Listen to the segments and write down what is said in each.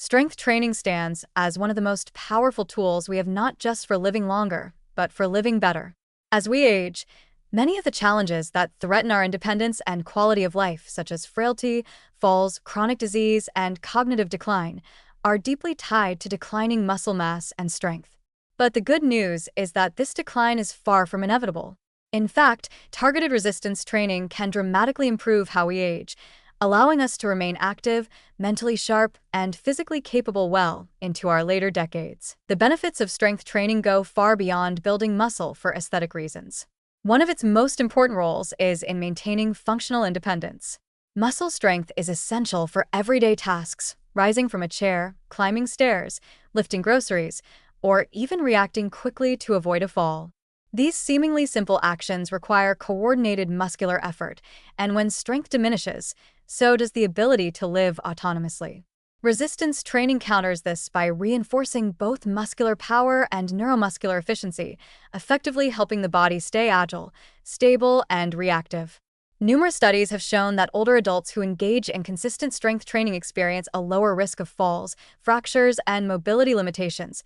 Strength training stands as one of the most powerful tools we have not just for living longer, but for living better. As we age, many of the challenges that threaten our independence and quality of life, such as frailty, falls, chronic disease, and cognitive decline, are deeply tied to declining muscle mass and strength. But the good news is that this decline is far from inevitable. In fact, targeted resistance training can dramatically improve how we age, allowing us to remain active, mentally sharp, and physically capable well into our later decades. The benefits of strength training go far beyond building muscle for aesthetic reasons. One of its most important roles is in maintaining functional independence. Muscle strength is essential for everyday tasks, rising from a chair, climbing stairs, lifting groceries, or even reacting quickly to avoid a fall. These seemingly simple actions require coordinated muscular effort, and when strength diminishes, so does the ability to live autonomously. Resistance training counters this by reinforcing both muscular power and neuromuscular efficiency, effectively helping the body stay agile, stable, and reactive. Numerous studies have shown that older adults who engage in consistent strength training experience a lower risk of falls, fractures, and mobility limitations,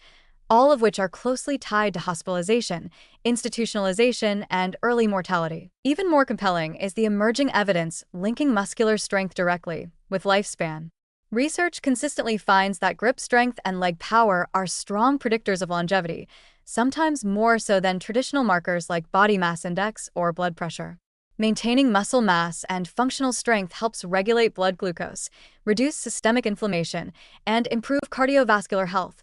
all of which are closely tied to hospitalization, institutionalization, and early mortality. Even more compelling is the emerging evidence linking muscular strength directly with lifespan. Research consistently finds that grip strength and leg power are strong predictors of longevity, sometimes more so than traditional markers like body mass index or blood pressure. Maintaining muscle mass and functional strength helps regulate blood glucose, reduce systemic inflammation, and improve cardiovascular health,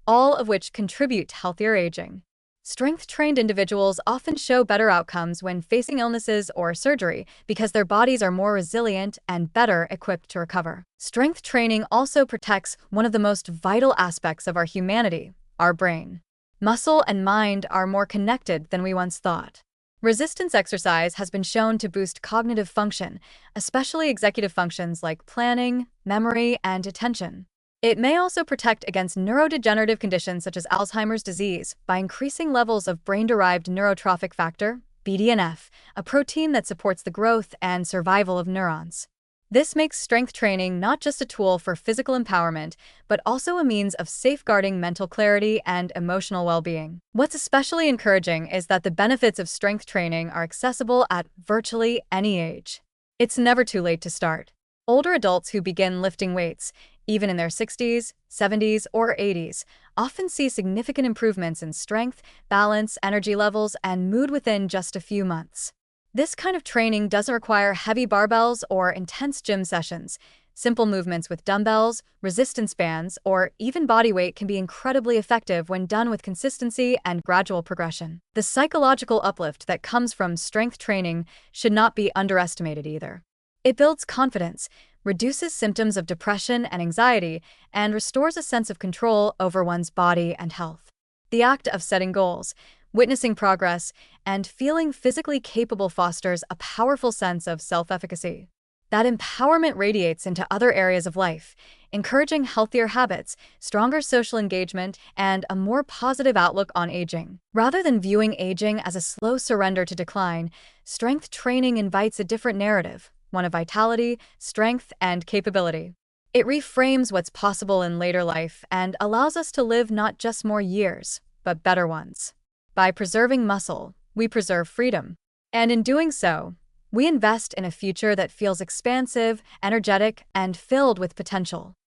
all of which contribute to healthier aging. Strength-trained individuals often show better outcomes when facing illnesses or surgery because their bodies are more resilient and better equipped to recover. Strength training also protects one of the most vital aspects of our humanity, our brain. Muscle and mind are more connected than we once thought. Resistance exercise has been shown to boost cognitive function, especially executive functions like planning, memory, and attention. It may also protect against neurodegenerative conditions such as Alzheimer's disease by increasing levels of brain-derived neurotrophic factor, BDNF, a protein that supports the growth and survival of neurons. This makes strength training not just a tool for physical empowerment, but also a means of safeguarding mental clarity and emotional well-being. What's especially encouraging is that the benefits of strength training are accessible at virtually any age. It's never too late to start. Older adults who begin lifting weights, even in their 60s, 70s, or 80s, often see significant improvements in strength, balance, energy levels, and mood within just a few months. This kind of training doesn't require heavy barbells or intense gym sessions. Simple movements with dumbbells, resistance bands, or even body weight can be incredibly effective when done with consistency and gradual progression. The psychological uplift that comes from strength training should not be underestimated either. It builds confidence, reduces symptoms of depression and anxiety, and restores a sense of control over one's body and health. The act of setting goals, witnessing progress, and feeling physically capable fosters a powerful sense of self-efficacy. That empowerment radiates into other areas of life, encouraging healthier habits, stronger social engagement, and a more positive outlook on aging. Rather than viewing aging as a slow surrender to decline, strength training invites a different narrative, one of vitality, strength, and capability. It reframes what's possible in later life and allows us to live not just more years, but better ones. By preserving muscle, we preserve freedom. And in doing so, we invest in a future that feels expansive, energetic, and filled with potential.